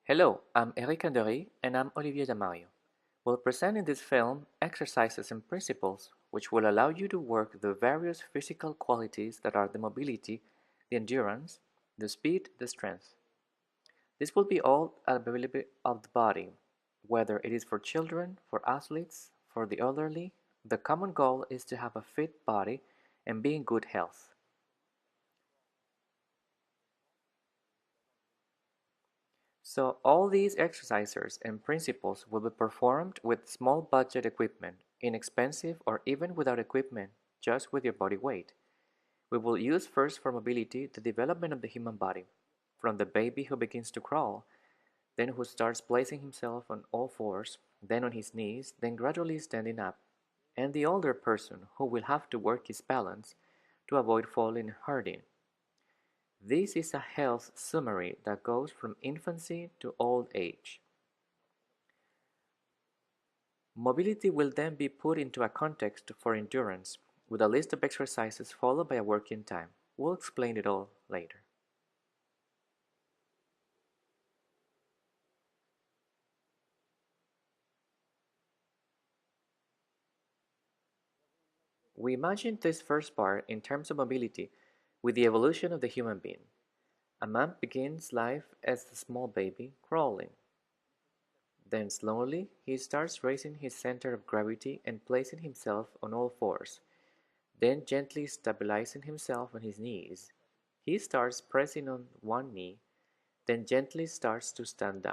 Hello, I'm Eric Andery and I'm Olivier Damario. We'll present in this film exercises and principles which will allow you to work the various physical qualities that are the mobility, the endurance, the speed, the strength. This will be all available of the body, whether it is for children, for athletes, for the elderly. The common goal is to have a fit body and be in good health. So all these exercises and principles will be performed with small budget equipment, inexpensive or even without equipment, just with your body weight. We will use first for mobility the development of the human body, from the baby who begins to crawl, then who starts placing himself on all fours, then on his knees, then gradually standing up, and the older person who will have to work his balance to avoid falling and hurting. This is a health summary that goes from infancy to old age. Mobility will then be put into a context for endurance, with a list of exercises followed by a working time. We'll explain it all later. We imagine this first part in terms of mobility with the evolution of the human being. A man begins life as a small baby, crawling. Then slowly he starts raising his center of gravity and placing himself on all fours, then gently stabilizing himself on his knees. He starts pressing on one knee, then gently starts to stand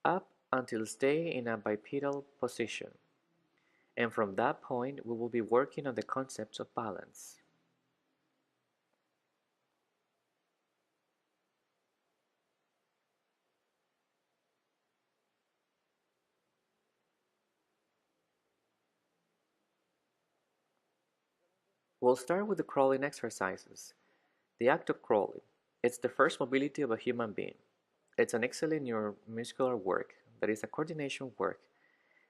up until stay in a bipedal position. And from that point we will be working on the concepts of balance. We'll start with the crawling exercises. The act of crawling. It's the first mobility of a human being. It's an excellent neuromuscular work, that is a coordination work,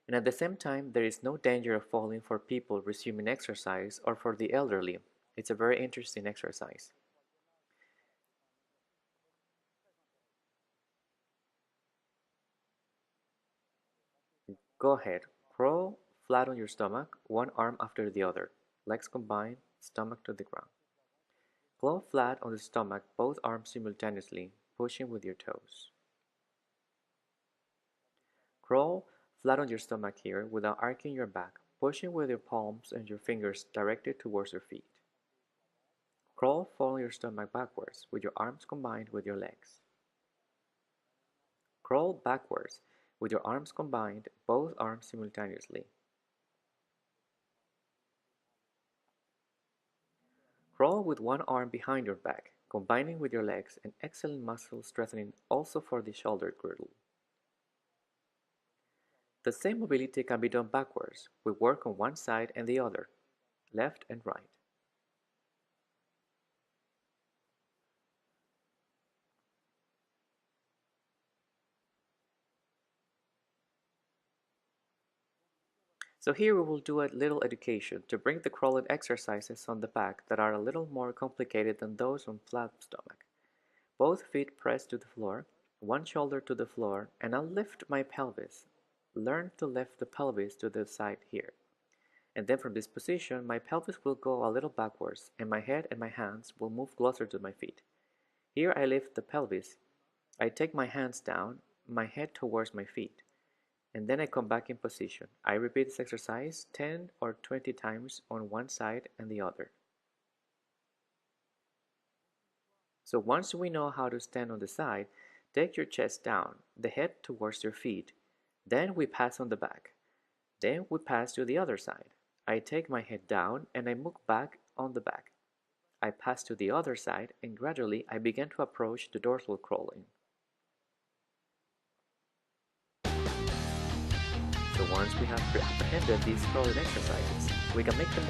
and at the same time there is no danger of falling for people resuming exercise or for the elderly. It's a very interesting exercise. Go ahead, crawl flat on your stomach, one arm after the other, legs combined, stomach to the ground. Crawl flat on the stomach, both arms simultaneously, pushing with your toes. Crawl flat on your stomach here without arching your back, pushing with your palms and your fingers directed towards your feet. Crawl flat on your stomach backwards with your arms combined with your legs. Crawl backwards with your arms combined, both arms simultaneously. Crawl with one arm behind your back, combining with your legs, an excellent muscle strengthening also for the shoulder girdle. The same mobility can be done backwards. We work on one side and the other, left and right. So here we will do a little education to bring the crawling exercises on the back that are a little more complicated than those on flat stomach. Both feet press to the floor, one shoulder to the floor, and I'll lift my pelvis. Learn to lift the pelvis to the side here. And then from this position, my pelvis will go a little backwards, and my head and my hands will move closer to my feet. Here I lift the pelvis. I take my hands down, my head towards my feet, and then I come back in position. I repeat this exercise 10 or 20 times on one side and the other. So once we know how to stand on the side, take your chest down, the head towards your feet. Then we pass on the back. Then we pass to the other side. I take my head down and I move back on the back. I pass to the other side and gradually I begin to approach the dorsal crawling. So once we have apprehended these crawling exercises, we can make them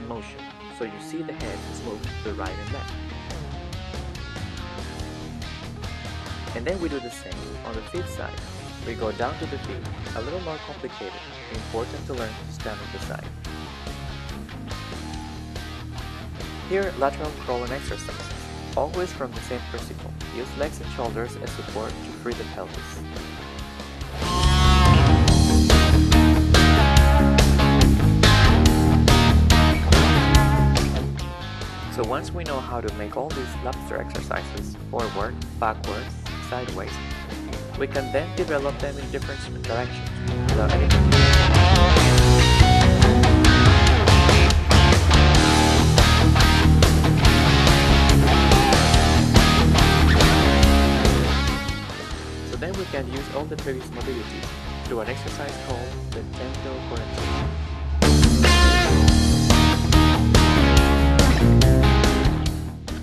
in motion, so you see the head is moved to the right and left. And then we do the same on the feet side. We go down to the feet, a little more complicated, important to learn to stand on the side. Here, lateral crawling exercises. Always from the same principle, use legs and shoulders as support to free the pelvis. So once we know how to make all these lobster exercises, forward, backwards, sideways, we can then develop them in different directions without any confusion. So then we can use all the previous mobilities through an exercise called the tendo corrección.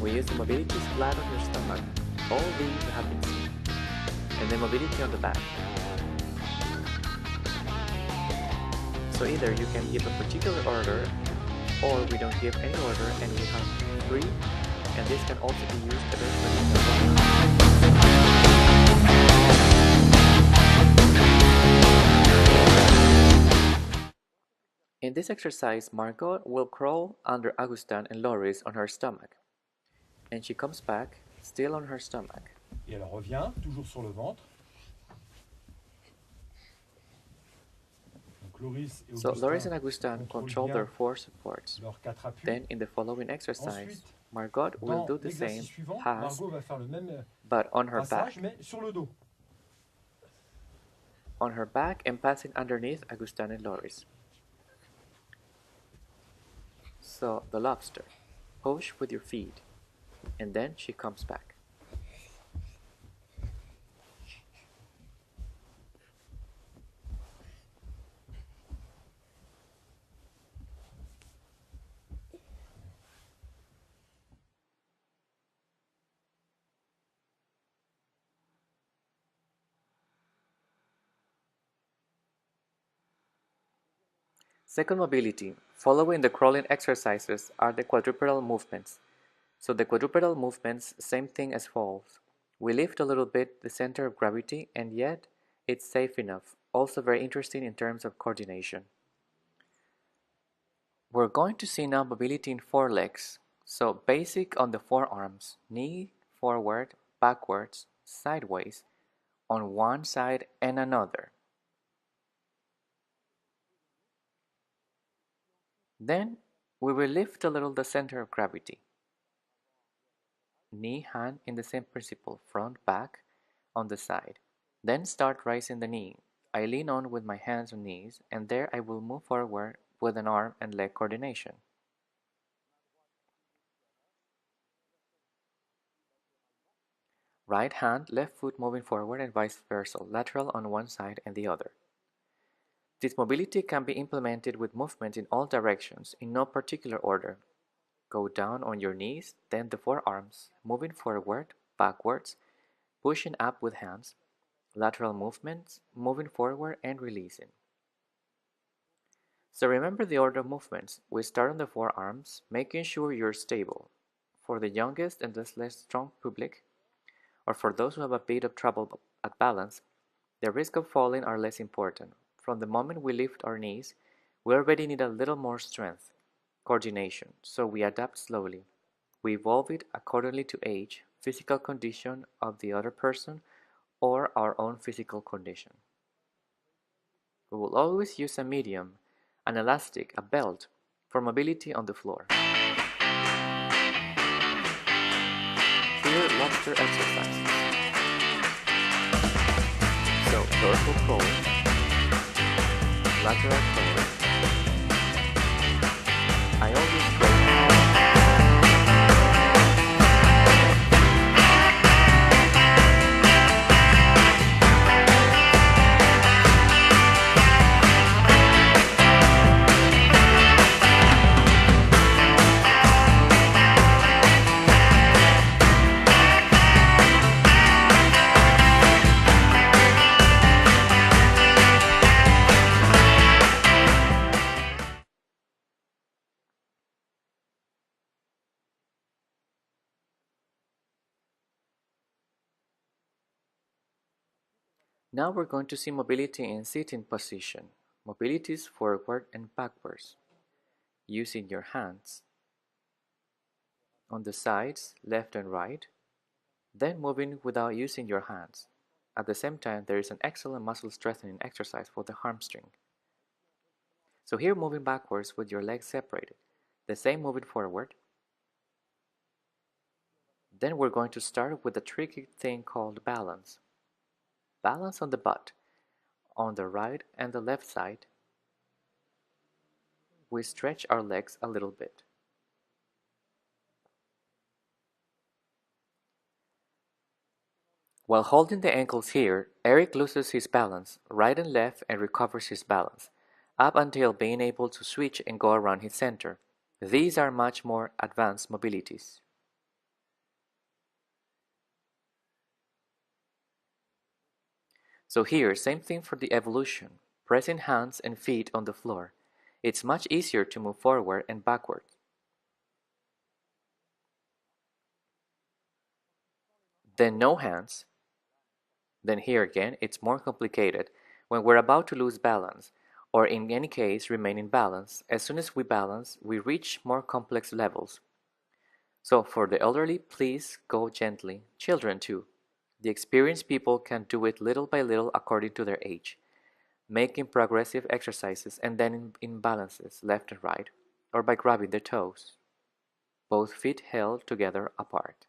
We use the mobilities flat on your stomach, all these have been seen, and the mobility on the back. So either you can give a particular order, or we don't give any order and we have 3, and this can also be used eventually. In this exercise, Margot will crawl under Augustin and Loris on her stomach, and she comes back, still on her stomach. Et elle revient, toujours sur le ventre. So Loris and Augustin control their 4 supports. Then in the following exercise, Margot will do the same pass, but on her back. On her back and passing underneath Augustin and Loris. So the lobster, push with your feet, and then she comes back. Second mobility, following the crawling exercises, are the quadrupedal movements. So the quadrupedal movements, same thing as falls. We lift a little bit the center of gravity, and yet it's safe enough. Also very interesting in terms of coordination. We're going to see now mobility in 4 legs. So basic on the forearms, knee forward, backwards, sideways, on one side and another. Then we will lift a little the center of gravity. Knee, hand in the same principle, front, back, on the side. Then start raising the knee. I lean on with my hands and knees, and there I will move forward with an arm and leg coordination. Right hand, left foot moving forward and vice versa, lateral on one side and the other. This mobility can be implemented with movement in all directions, in no particular order. Go down on your knees, then the forearms, moving forward, backwards, pushing up with hands, lateral movements, moving forward and releasing. So remember the order of movements. We start on the forearms, making sure you're stable. For the youngest and thus less strong public, or for those who have a bit of trouble at balance, the risk of falling are less important. From the moment we lift our knees, we already need a little more strength, coordination, so we adapt slowly. We evolve it accordingly to age, physical condition of the other person, or our own physical condition. We will always use a medium, an elastic, a belt, for mobility on the floor. Here, lobster exercises. So, dorsal crawling, lateral crawling. I always crawl. Now we're going to see mobility in sitting position, mobilities forward and backwards, using your hands. on the sides, left and right, then moving without using your hands. At the same time, there is an excellent muscle strengthening exercise for the hamstring. So here moving backwards with your legs separated, the same moving forward. Then we're going to start with a tricky thing called balance. Balance on the butt. On the right and the left side, we stretch our legs a little bit. While holding the ankles here, Eric loses his balance, right and left, and recovers his balance, up until being able to switch and go around his center. These are much more advanced mobilities. So here, same thing for the evolution, pressing hands and feet on the floor. It's much easier to move forward and backward. Then no hands. Then here again, it's more complicated when we're about to lose balance, or in any case remain in balance. As soon as we balance, we reach more complex levels. So for the elderly, please go gently. Children too. The experienced people can do it little by little according to their age, making progressive exercises and then in balances left and right, or by grabbing the toes, both feet held together apart.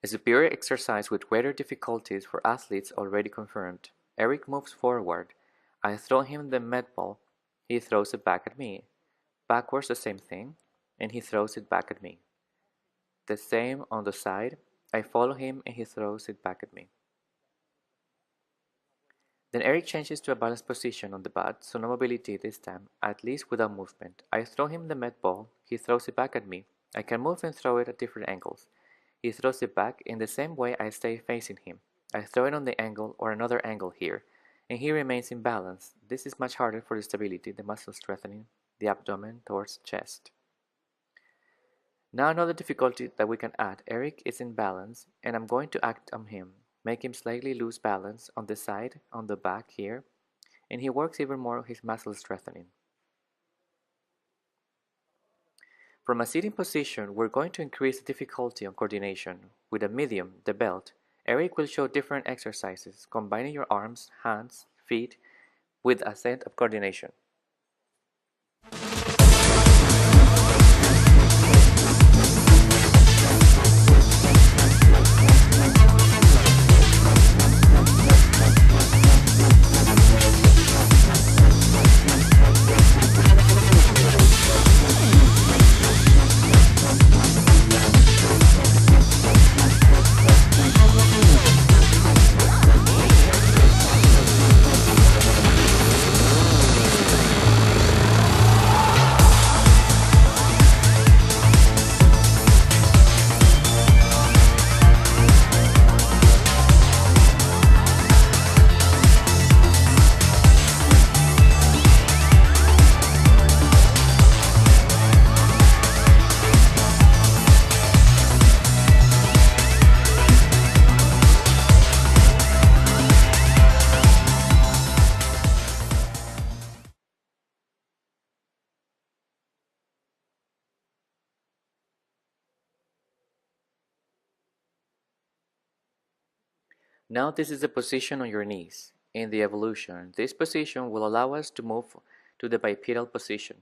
A superior exercise with greater difficulties for athletes already confirmed. Eric moves forward. I throw him the med ball. He throws it back at me. Backwards the same thing, and he throws it back at me. The same on the side. I follow him and he throws it back at me. Then Eric changes to a balanced position on the bat, so no mobility this time, at least without movement. I throw him the med ball. He throws it back at me. I can move and throw it at different angles. He throws it back in the same way I stay facing him. I throw it on the angle or another angle here, and he remains in balance. This is much harder for the stability, the muscle strengthening, the abdomen towards chest. Now another difficulty that we can add, Eric is in balance, and I'm going to act on him, make him slightly lose balance on the side, on the back here, and he works even more his muscle strengthening. From a sitting position, we're going to increase the difficulty on coordination. With a medium, the belt, Eric will show different exercises, combining your arms, hands, feet, with a sense of coordination. Now this is the position on your knees. In the evolution, this position will allow us to move to the bipedal position.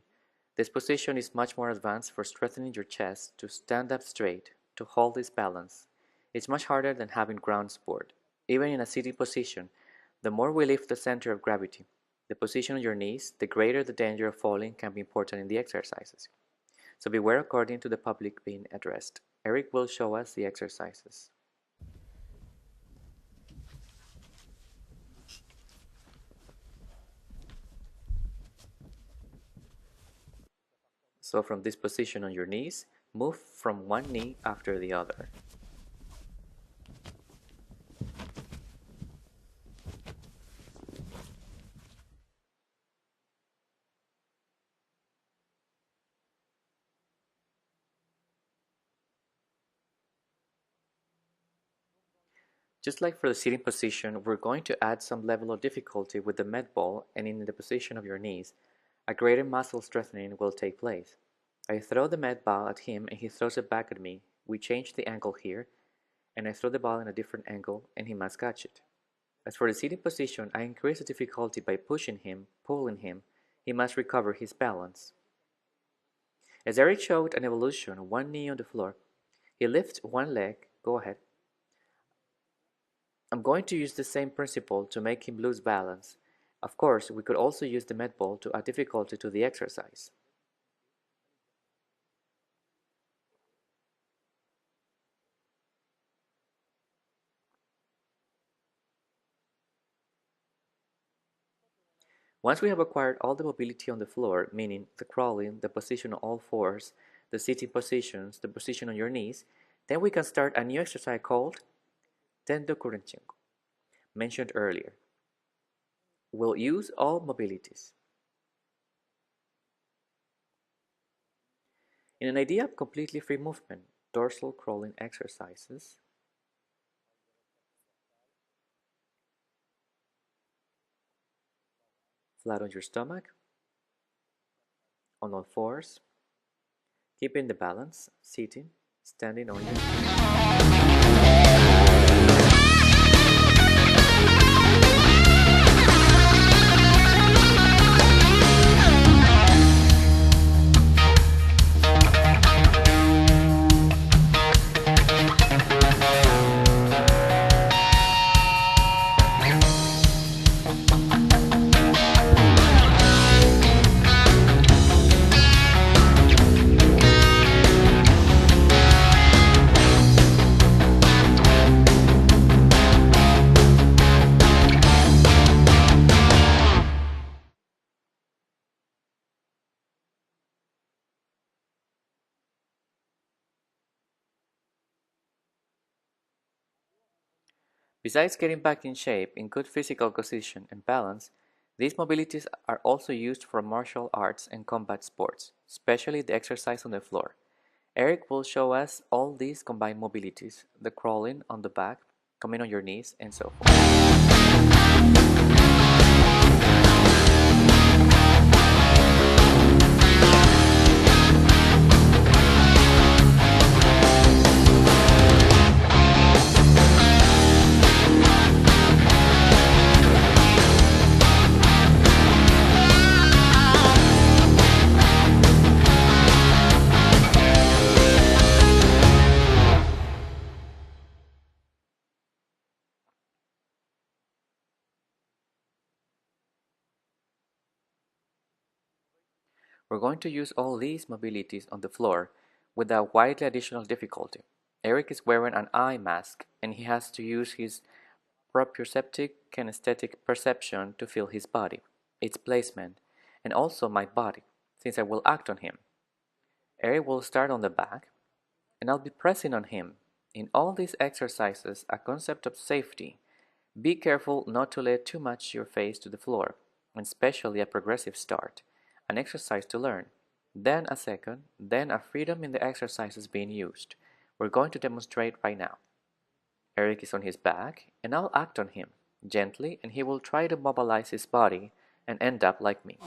This position is much more advanced for strengthening your chest, to stand up straight, to hold this balance. It's much harder than having ground support. Even in a sitting position, the more we lift the center of gravity, the position on your knees, the greater the danger of falling can be important in the exercises. So beware according to the public being addressed. Eric will show us the exercises. So from this position on your knees, move from one knee after the other. Just like for the sitting position, we're going to add some level of difficulty with the med ball, and in the position of your knees, a greater muscle strengthening will take place. I throw the med ball at him and he throws it back at me. We change the angle here, and I throw the ball in a different angle and he must catch it. As for the sitting position, I increase the difficulty by pushing him, pulling him. He must recover his balance. As Eric showed an evolution, one knee on the floor, he lifts one leg. Go ahead. I'm going to use the same principle to make him lose balance. Of course, we could also use the med ball to add difficulty to the exercise. Once we have acquired all the mobility on the floor, meaning the crawling, the position on all fours, the sitting positions, the position on your knees, then we can start a new exercise called Tendo Kurenchenko, mentioned earlier. We'll use all mobilities. In an idea of completely free movement, dorsal crawling exercises, flat on your stomach, on all fours, keeping the balance, sitting, standing on your feet. Besides getting back in shape, in good physical condition and balance, these mobilities are also used for martial arts and combat sports, especially the exercise on the floor. Eric will show us all these combined mobilities, the crawling on the back, coming on your knees, and so forth. We're going to use all these mobilities on the floor without widely additional difficulty. Eric is wearing an eye mask and he has to use his proprioceptive kinesthetic perception to feel his body, its placement, and also my body, since I will act on him. Eric will start on the back, and I'll be pressing on him. In all these exercises, a concept of safety. Be careful not to lay too much your face to the floor, and especially a progressive start, an exercise to learn, then a second, then a freedom in the exercises being used. We're going to demonstrate right now. Eric is on his back, and I'll act on him, gently, and he will try to mobilize his body and end up like me.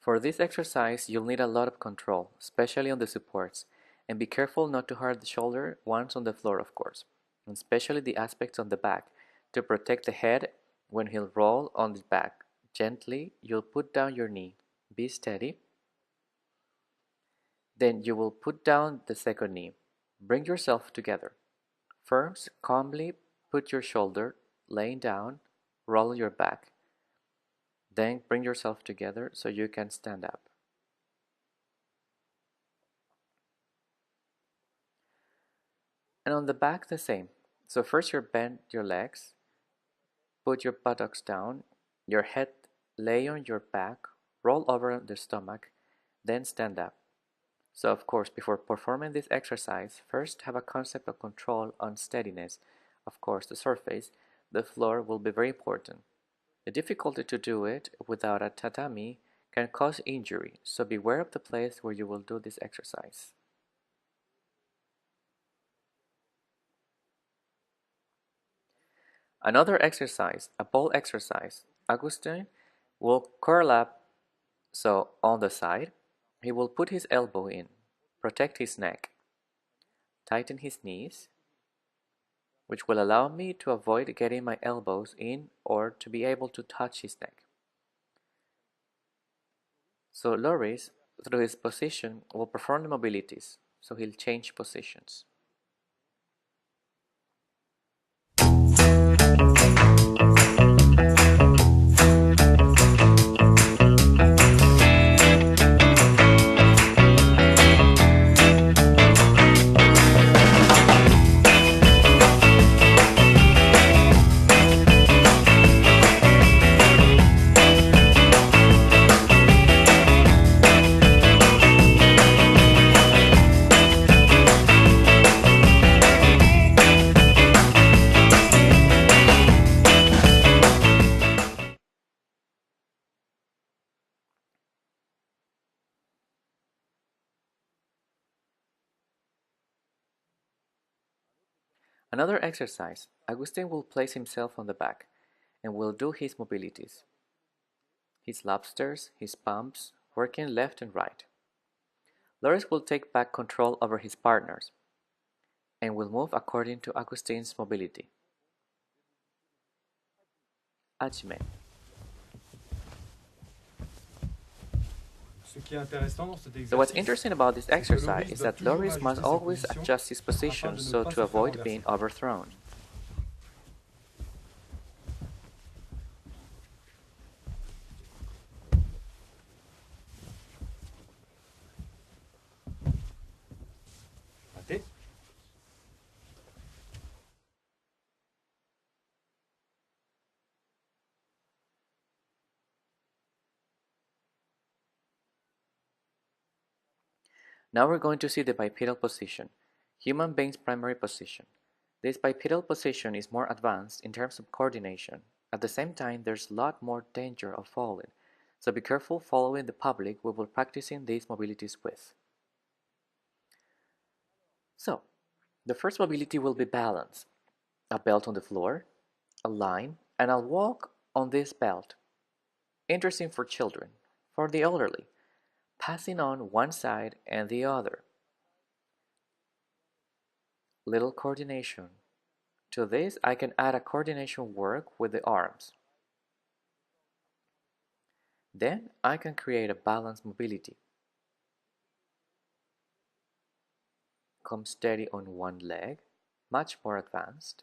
For this exercise, you'll need a lot of control, especially on the supports, and be careful not to hurt the shoulder once on the floor, of course, and especially the aspects on the back, to protect the head when he'll roll on the back. Gently, you'll put down your knee. Be steady. Then you will put down the second knee. Bring yourself together. First, calmly put your shoulder, laying down, roll your back. Then bring yourself together so you can stand up. And on the back, the same. So first you bend your legs, put your buttocks down, your head lay on your back, roll over the stomach, then stand up. So of course, before performing this exercise, first have a concept of control on steadiness. Of course, the surface, the floor will be very important. The difficulty to do it without a tatami can cause injury, so beware of the place where you will do this exercise. Another exercise, a ball exercise. Augustine will curl up, so on the side. He will put his elbow in, protect his neck, tighten his knees, which will allow me to avoid getting my elbows in or to be able to touch his neck. So Loris, through his position, will perform the mobilities, so he'll change positions. Another exercise, Agustin will place himself on the back and will do his mobilities, his lobsters, his pumps, working left and right. Loris will take back control over his partners and will move according to Agustin's mobility. Hajime. So what's interesting about this exercise is that Loris must always adjust his position so to avoid being overthrown. Now we're going to see the bipedal position, human being's primary position. This bipedal position is more advanced in terms of coordination. At the same time, there's a lot more danger of falling, so be careful following the public we will practicing these mobilities with. So, the first mobility will be balance, a belt on the floor, a line, and I'll walk on this belt. Interesting for children, for the elderly, passing on one side and the other. Little coordination. To this, I can add a coordination work with the arms. Then I can create a balanced mobility. Come steady on one leg, much more advanced,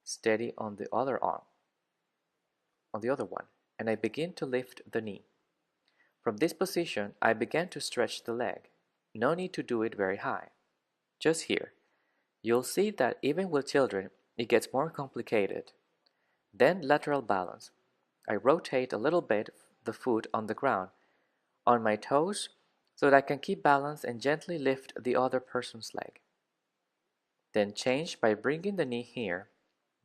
steady on the other arm, on the other one, and I begin to lift the knee. From this position, I began to stretch the leg. No need to do it very high. Just here. You'll see that even with children, it gets more complicated. Then lateral balance. I rotate a little bit the foot on the ground, on my toes, so that I can keep balance and gently lift the other person's leg. Then change by bringing the knee here.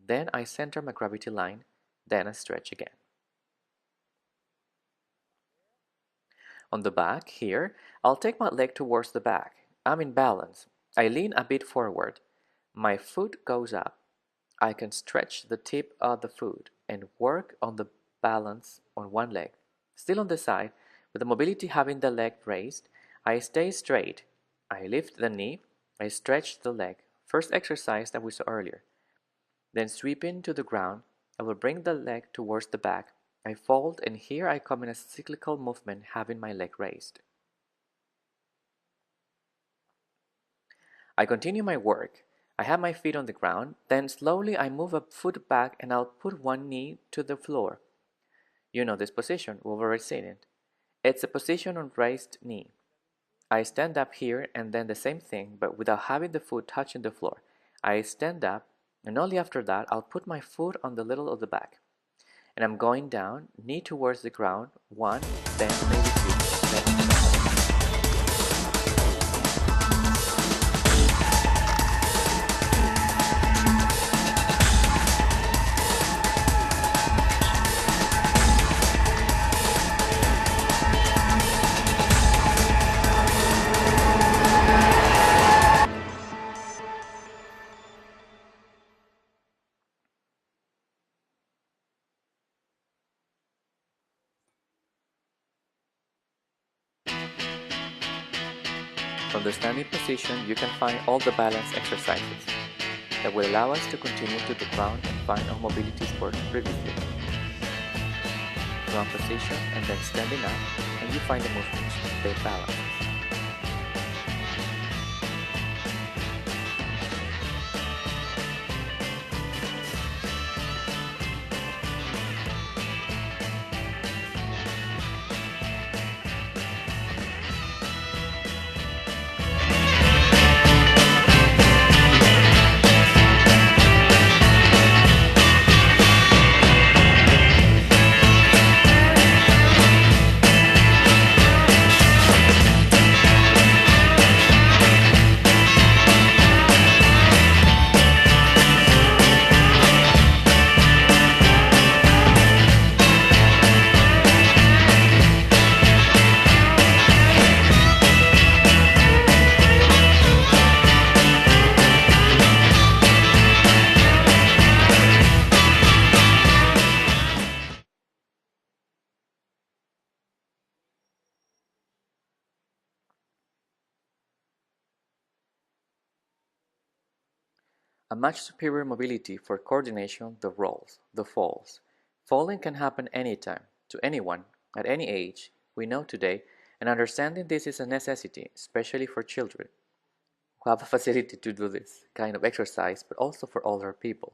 Then I center my gravity line. Then I stretch again. On the back, here, I'll take my leg towards the back. I'm in balance. I lean a bit forward. My foot goes up. I can stretch the tip of the foot and work on the balance on one leg. Still on the side, with the mobility having the leg raised, I stay straight. I lift the knee. I stretch the leg. First exercise that we saw earlier. Then sweeping to the ground, I will bring the leg towards the back. I fold, and here I come in a cyclical movement having my leg raised. I continue my work. I have my feet on the ground, then slowly I move a foot back and I'll put one knee to the floor. You know this position, we've already seen it. It's a position on raised knee. I stand up here and then the same thing, but without having the foot touching the floor. I stand up and only after that I'll put my foot on the little of the back. And I'm going down, knee towards the ground, one, then maybe two, then from the standing position, you can find all the balance exercises that will allow us to continue to the ground and find our mobility sport previously. Ground position and then standing up, and you find the movements, they balance. A much superior mobility for coordination, the rolls, the falls. Falling can happen anytime, to anyone, at any age, we know today, and understanding this is a necessity, especially for children, who have a facility to do this kind of exercise, but also for older people.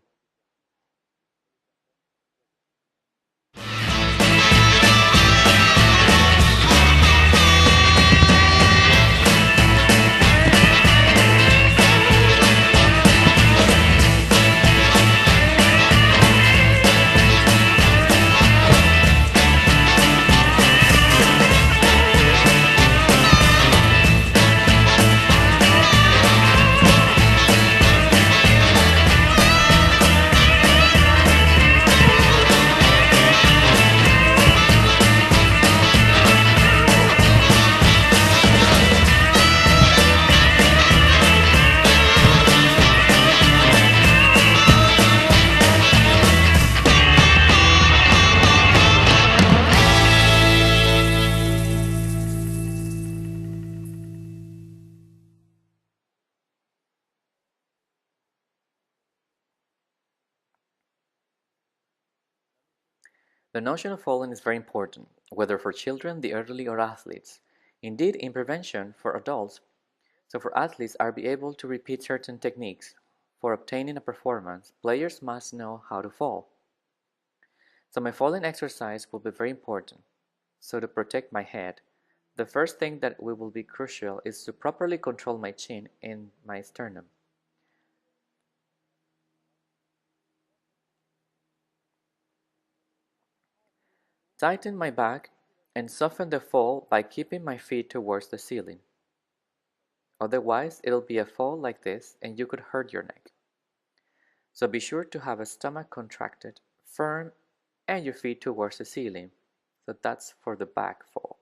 The notion of falling is very important, whether for children, the elderly, or athletes. Indeed, in prevention, for adults, so for athletes are be able to repeat certain techniques. For obtaining a performance, players must know how to fall. So my falling exercise will be very important. So to protect my head, the first thing that will be crucial is to properly control my chin and my sternum. Tighten my back and soften the fall by keeping my feet towards the ceiling. Otherwise, it'll be a fall like this and you could hurt your neck. So be sure to have a stomach contracted, firm, and your feet towards the ceiling. So that's for the back fall.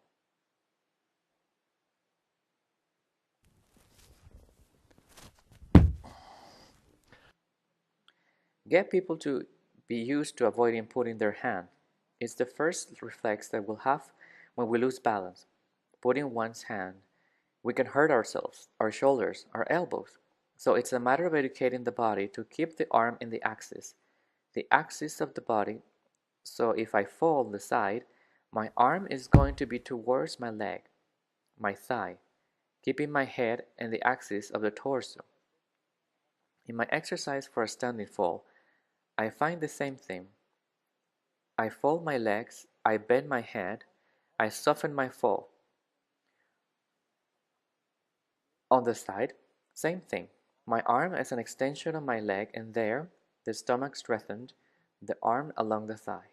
Get people to be used to avoiding putting their hand. It's the first reflex that we'll have when we lose balance. Putting one's hand, we can hurt ourselves, our shoulders, our elbows. So it's a matter of educating the body to keep the arm in the axis of the body. So if I fall on the side, my arm is going to be towards my leg, my thigh, keeping my head in the axis of the torso. In my exercise for a standing fall, I find the same thing. I fold my legs, I bend my head, I soften my fall. On the side, same thing. My arm is an extension of my leg and there, the stomach strengthened, the arm along the thigh.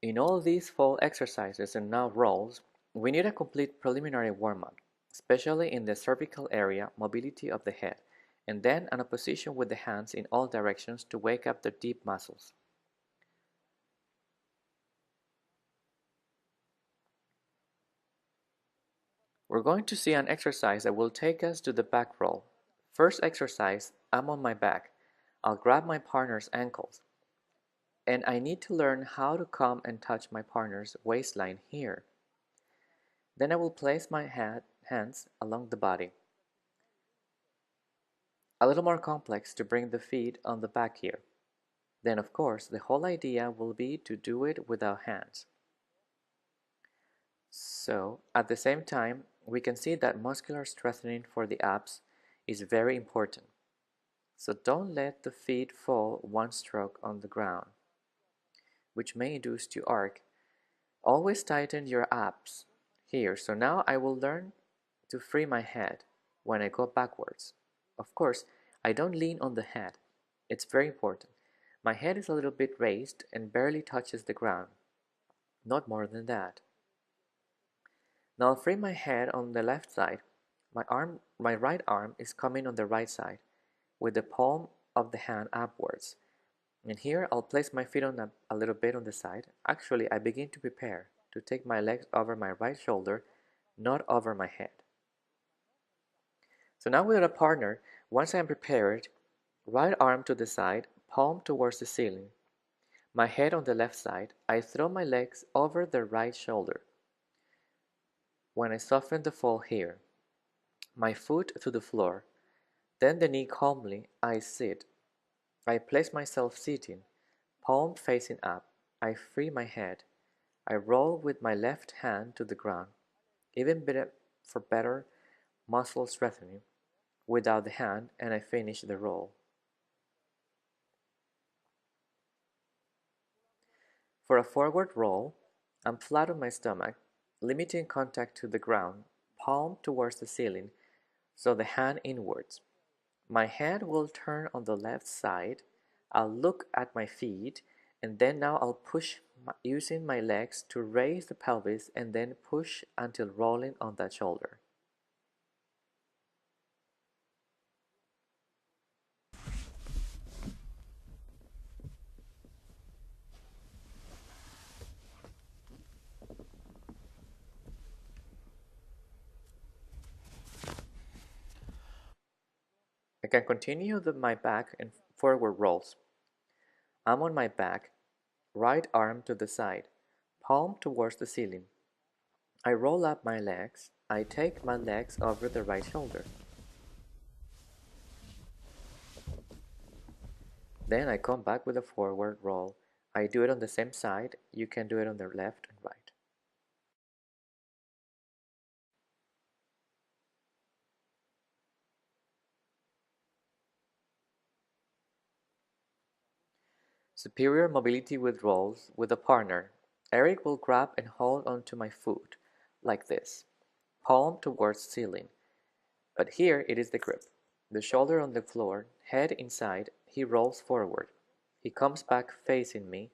In all these fall exercises and now rolls, we need a complete preliminary warm-up, especially in the cervical area, mobility of the head, and then an opposition with the hands in all directions to wake up the deep muscles. We're going to see an exercise that will take us to the back roll. First exercise, I'm on my back. I'll grab my partner's ankles. And I need to learn how to come and touch my partner's waistline here. Then I will place my hands along the body. A little more complex to bring the feet on the back here. Then of course the whole idea will be to do it without hands. So at the same time we can see that muscular strengthening for the abs is very important. So don't let the feet fall one stroke on the ground, which may induce you arc. Always tighten your abs here. So now I will learn to free my head when I go backwards. Of course, I don't lean on the head. It's very important. My head is a little bit raised and barely touches the ground. Not more than that. Now I'll free my head on the left side. My right arm is coming on the right side with the palm of the hand upwards. And here I'll place my feet on a little bit on the side. Actually, I begin to prepare to take my legs over my right shoulder, not over my head. So now with a partner, once I'm prepared, right arm to the side, palm towards the ceiling, my head on the left side, I throw my legs over the right shoulder. When I soften the fall here, my foot to the floor, then the knee calmly, I sit. I place myself sitting, palm facing up. I free my head. I roll with my left hand to the ground, even better for better muscle strengthening, without the hand, and I finish the roll. For a forward roll, I'm flat on my stomach, limiting contact to the ground, palm towards the ceiling, so the hand inwards. My head will turn on the left side. I'll look at my feet, and then now I'll push using my legs to raise the pelvis and then push until rolling on that shoulder. I can continue my back and forward rolls. I'm on my back, right arm to the side, palm towards the ceiling. I roll up my legs. I take my legs over the right shoulder. Then I come back with a forward roll. I do it on the same side. You can do it on the left and right. Superior mobility with rolls with a partner. Eric will grab and hold onto my foot, like this, palm towards ceiling. But here it is the grip. The shoulder on the floor, head inside, he rolls forward. He comes back facing me.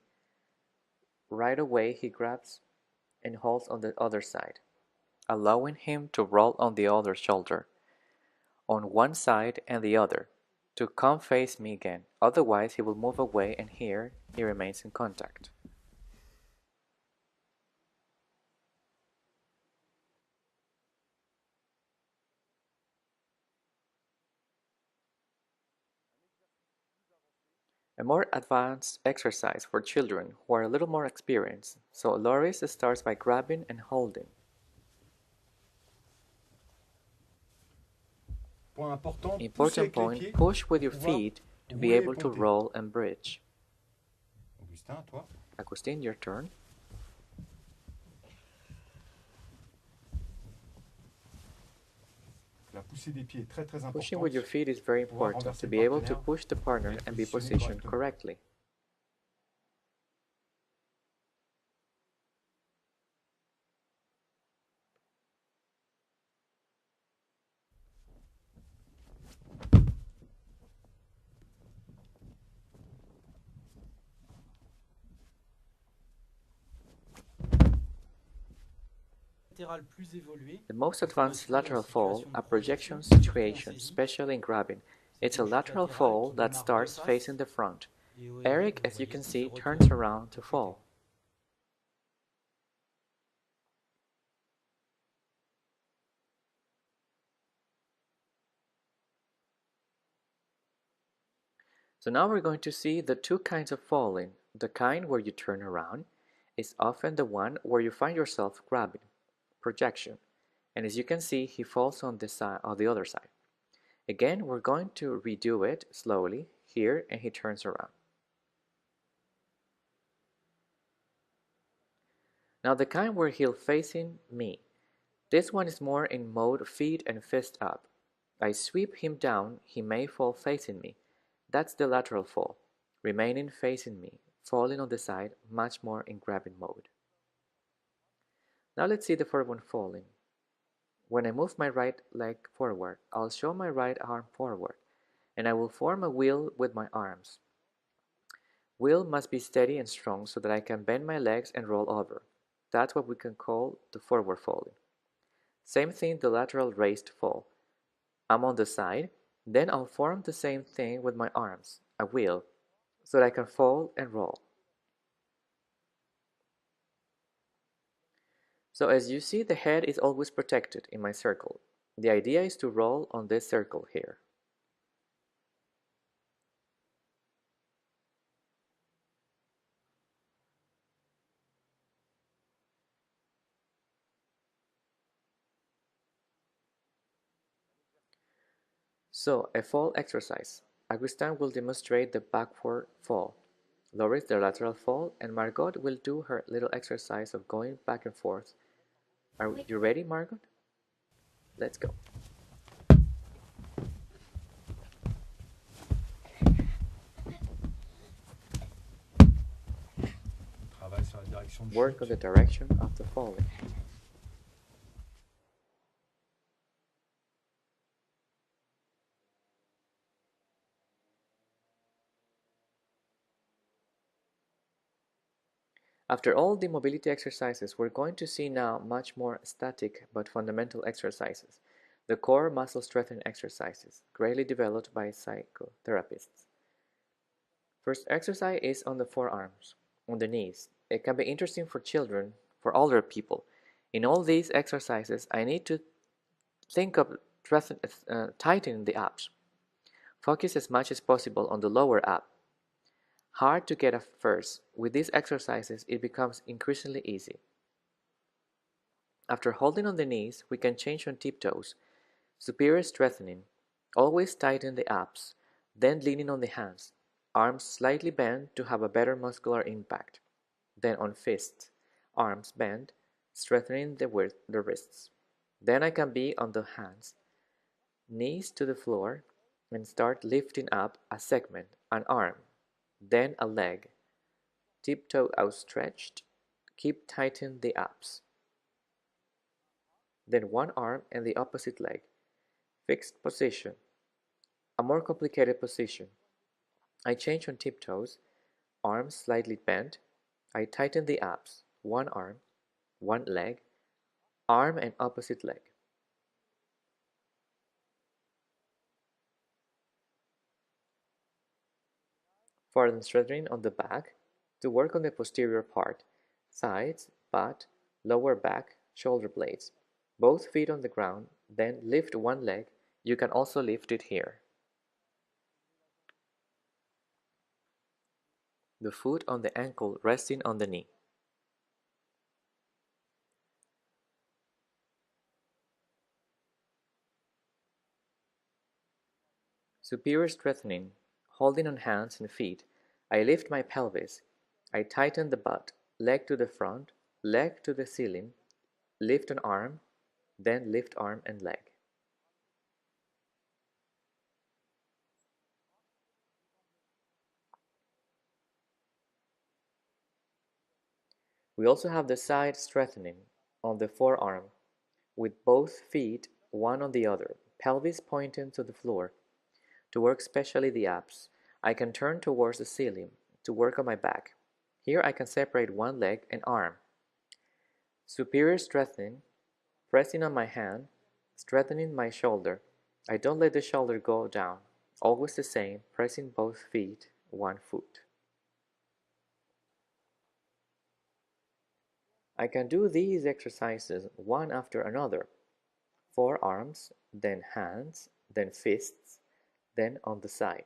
Right away he grabs and holds on the other side, allowing him to roll on the other shoulder, on one side and the other, to come face me again. Otherwise he will move away and here he remains in contact. A more advanced exercise for children who are a little more experienced, so Loris starts by grabbing and holding. Point important, poussez Important avec les point, pieds push with your pour pouvoir feet to be rouler et able to ponter. roll and bridge. Augustin, toi? Agustin, your turn. La poussée des pieds est très très Pushing with your importante feet is very pour pouvoir important renverser to le be able to partenaire push the et partner être and be positionné positioned correctement. correctly. The most advanced lateral fall, a projection situation, especially in grabbing. It's a lateral fall that starts facing the front. Eric, as you can see, turns around to fall. So now we're going to see the two kinds of falling. The kind where you turn around is often the one where you find yourself grabbing, projection. And as you can see, he falls on the other side. Again, we're going to redo it slowly here, and he turns around. Now the kind where he'll facing me. This one is more in mode feet and fist up. I sweep him down, he may fall facing me. That's the lateral fall, remaining facing me, falling on the side, much more in grabbing mode. Now let's see the first one falling. When I move my right leg forward, I'll show my right arm forward, and I will form a wheel with my arms. Wheel must be steady and strong so that I can bend my legs and roll over. That's what we can call the forward falling. Same thing the lateral raised fall. I'm on the side, then I'll form the same thing with my arms, a wheel, so that I can fall and roll. So as you see, the head is always protected in my circle. The idea is to roll on this circle here. So, a fall exercise. Agustin will demonstrate the backward fall, Loris the lateral fall, and Margot will do her little exercise of going back and forth. Are you ready, Margot? Let's go. Travaille sur la direction de Work on the chute. direction of the falling. After all the mobility exercises, we're going to see now much more static but fundamental exercises, the core muscle strengthening exercises, greatly developed by psychotherapists. First exercise is on the forearms, on the knees. It can be interesting for children, for older people. In all these exercises, I need to think of tightening the abs. Focus as much as possible on the lower ab. Hard to get at first. With these exercises, it becomes increasingly easy. After holding on the knees, we can change on tiptoes. Superior strengthening. Always tighten the abs, then leaning on the hands. Arms slightly bent to have a better muscular impact. Then on fists. Arms bent, strengthening the wrists. Then I can be on the hands, knees to the floor, and start lifting up a segment, an arm, then a leg. Tiptoe outstretched. Keep tightening the abs. Then one arm and the opposite leg. Fixed position. A more complicated position. I change on tiptoes, arms slightly bent. I tighten the abs, one arm, one leg, arm and opposite leg. For the strengthening on the back, to work on the posterior part, sides, butt, lower back, shoulder blades. Both feet on the ground, then lift one leg. You can also lift it here. The foot on the ankle resting on the knee. Superior strengthening. Holding on hands and feet, I lift my pelvis. I tighten the butt, leg to the front, leg to the ceiling, lift an arm, then lift arm and leg. We also have the side strengthening on the forearm with both feet one on the other, pelvis pointing to the floor. To work especially the abs, I can turn towards the ceiling to work on my back. Here I can separate one leg and arm. Superior strengthening, pressing on my hand, strengthening my shoulder. I don't let the shoulder go down. Always the same, pressing both feet, one foot. I can do these exercises one after another. Forearms, then hands, then fists, then on the side.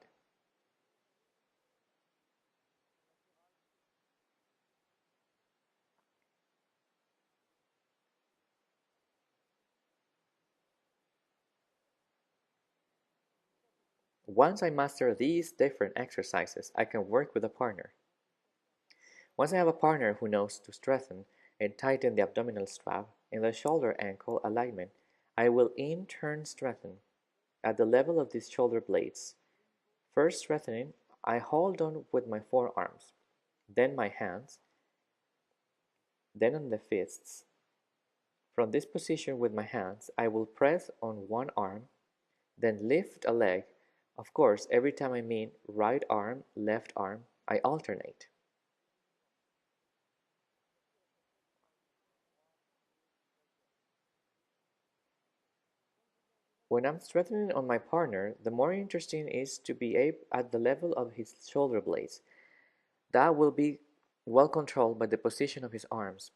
Once I master these different exercises, I can work with a partner. Once I have a partner who knows to strengthen and tighten the abdominal strap and the shoulder-ankle alignment, I will in turn strengthen at the level of these shoulder blades. First strengthening, I hold on with my forearms, then my hands, then on the fists. From this position with my hands, I will press on one arm, then lift a leg. Of course, every time I mean right arm, left arm, I alternate. When I'm strengthening on my partner, the more interesting is to be at the level of his shoulder blades. That will be well controlled by the position of his arms.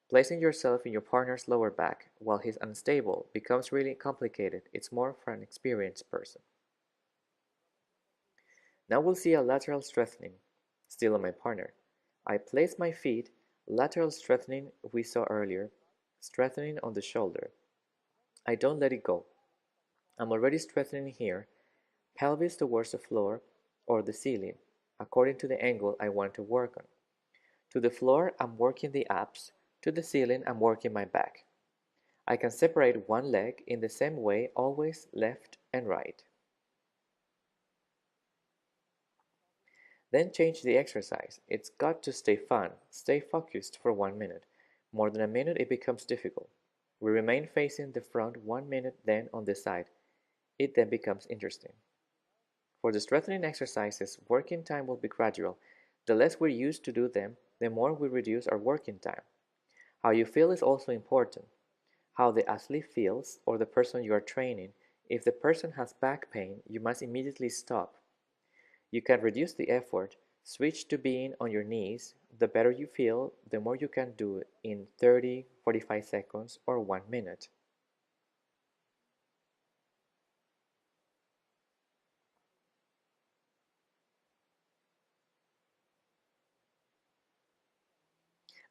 Placing yourself in your partner's lower back while he's unstable becomes really complicated. It's more for an experienced person. Now we'll see a lateral strengthening, still on my partner. I place my feet, lateral strengthening we saw earlier, strengthening on the shoulder. I don't let it go. I'm already strengthening here, pelvis towards the floor or the ceiling, according to the angle I want to work on. To the floor, I'm working the abs. To the ceiling, I'm working my back. I can separate one leg in the same way, always left and right. Then change the exercise. It's got to stay fun. Stay focused for 1 minute. More than a minute, it becomes difficult. We remain facing the front 1 minute, then on the side. It then becomes interesting. For the strengthening exercises, working time will be gradual. The less we're used to do them, the more we reduce our working time. How you feel is also important. How the athlete feels or the person you are training. If the person has back pain, you must immediately stop. You can reduce the effort, switch to being on your knees. The better you feel, the more you can do in 30, 45 seconds or 1 minute.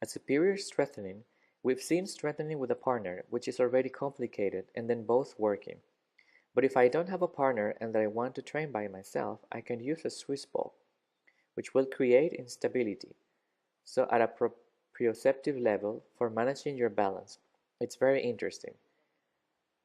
At superior strengthening, we've seen strengthening with a partner, which is already complicated, and then both working. But if I don't have a partner and that I want to train by myself, I can use a Swiss ball, which will create instability. So at a proprioceptive level for managing your balance, it's very interesting.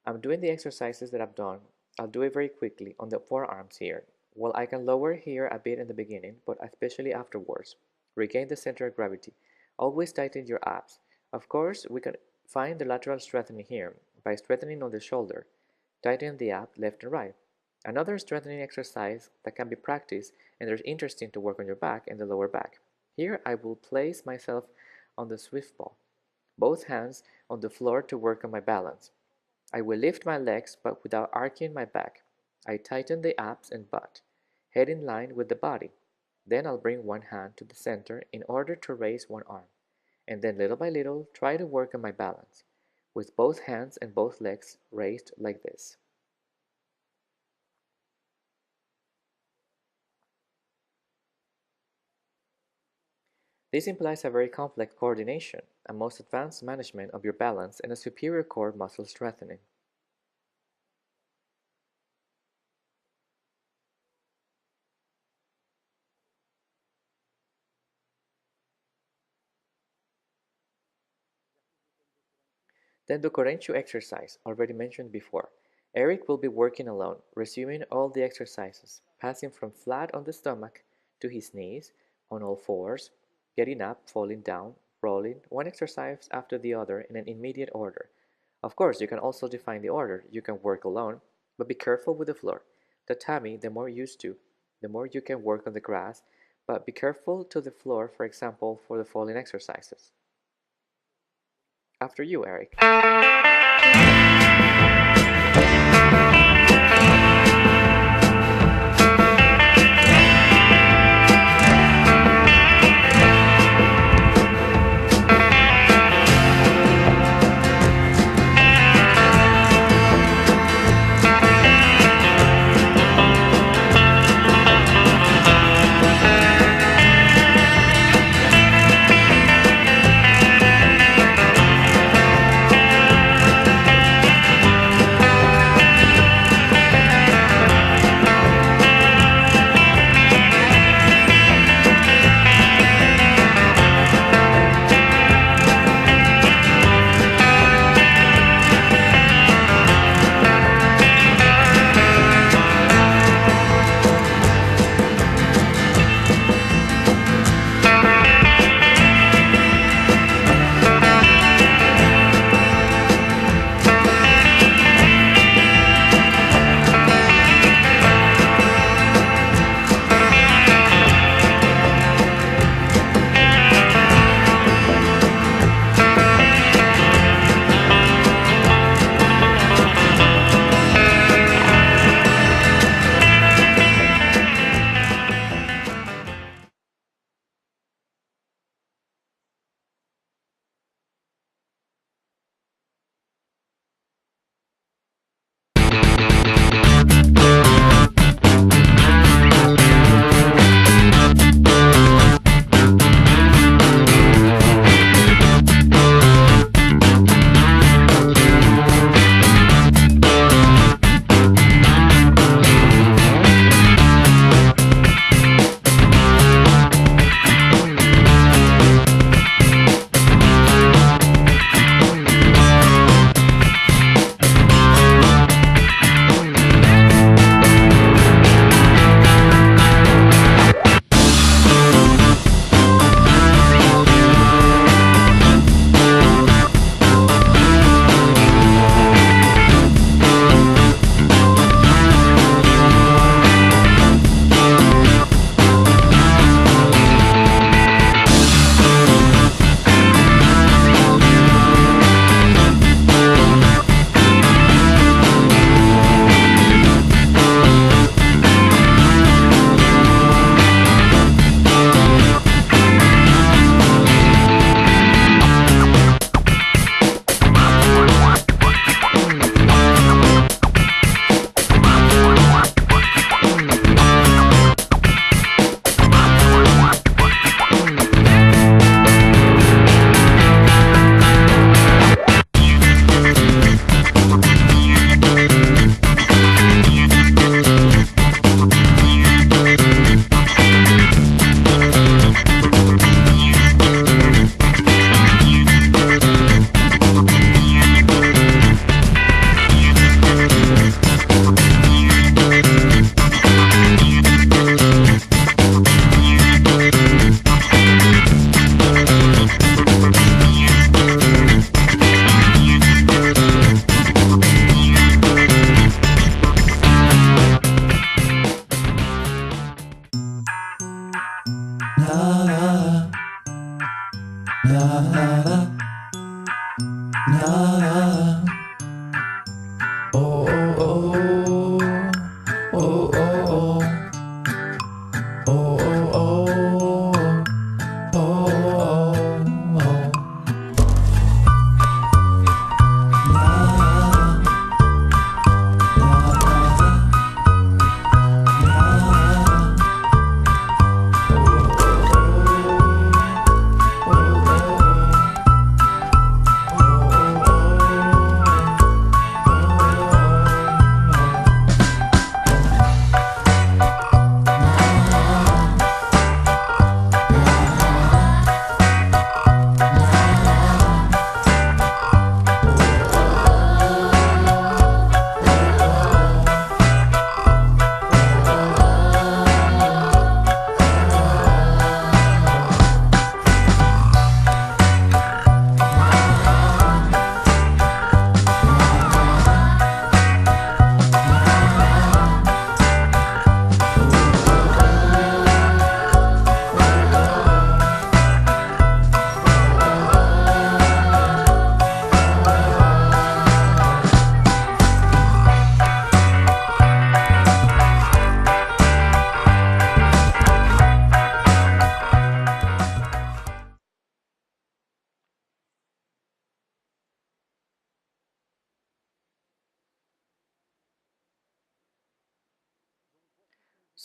I'm doing the exercises that I've done. I'll do it very quickly on the forearms here. Well, I can lower here a bit in the beginning, but especially afterwards. Regain the center of gravity. Always tighten your abs. Of course, we can find the lateral strengthening here by strengthening on the shoulder. Tighten the ab left and right. Another strengthening exercise that can be practiced and is interesting to work on your back and the lower back. Here I will place myself on the swift ball, both hands on the floor to work on my balance. I will lift my legs but without arching my back. I tighten the abs and butt, head in line with the body. Then I'll bring one hand to the center in order to raise one arm, and then little by little try to work on my balance, with both hands and both legs raised like this. This implies a very complex coordination, a most advanced management of your balance, and a superior core muscle strengthening. Then the Korenchu exercise, already mentioned before. Eric will be working alone, resuming all the exercises, passing from flat on the stomach to his knees, on all fours, getting up, falling down, rolling, one exercise after the other in an immediate order. Of course, you can also define the order. You can work alone, but be careful with the floor. Tatami, the more used to, the more you can work on the grass, but be careful to the floor, for example, for the falling exercises. After you, Eric.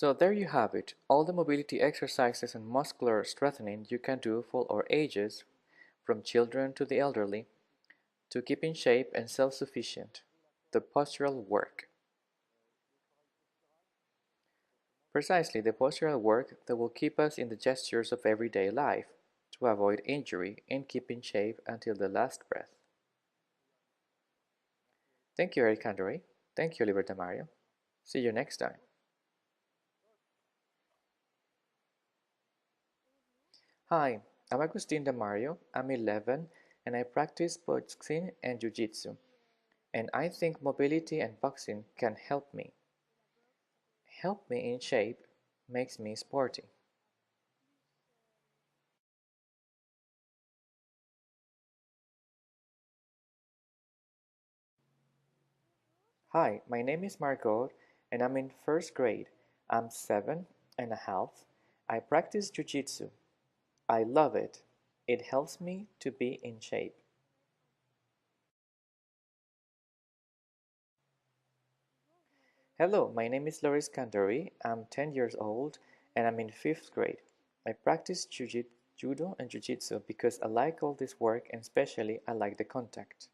So there you have it, all the mobility exercises and muscular strengthening you can do for all ages, from children to the elderly, to keep in shape and self-sufficient. The postural work. Precisely the postural work that will keep us in the gestures of everyday life, to avoid injury and keep in shape until the last breath. Thank you, Eric Candore. Thank you, Oliver Damario. See you next time. Hi, I'm Agustin Damario. I'm 11 and I practice boxing and jiu-jitsu. And I think mobility and boxing can help me. Help me in shape makes me sporty. Hi, my name is Margot and I'm in first grade. I'm 7 and a half. I practice jiu-jitsu. I love it. It helps me to be in shape. Hello, my name is Loris Kandori. I'm 10 years old and I'm in 5th grade. I practice judo and jiu-jitsu because I like all this work and especially I like the contact.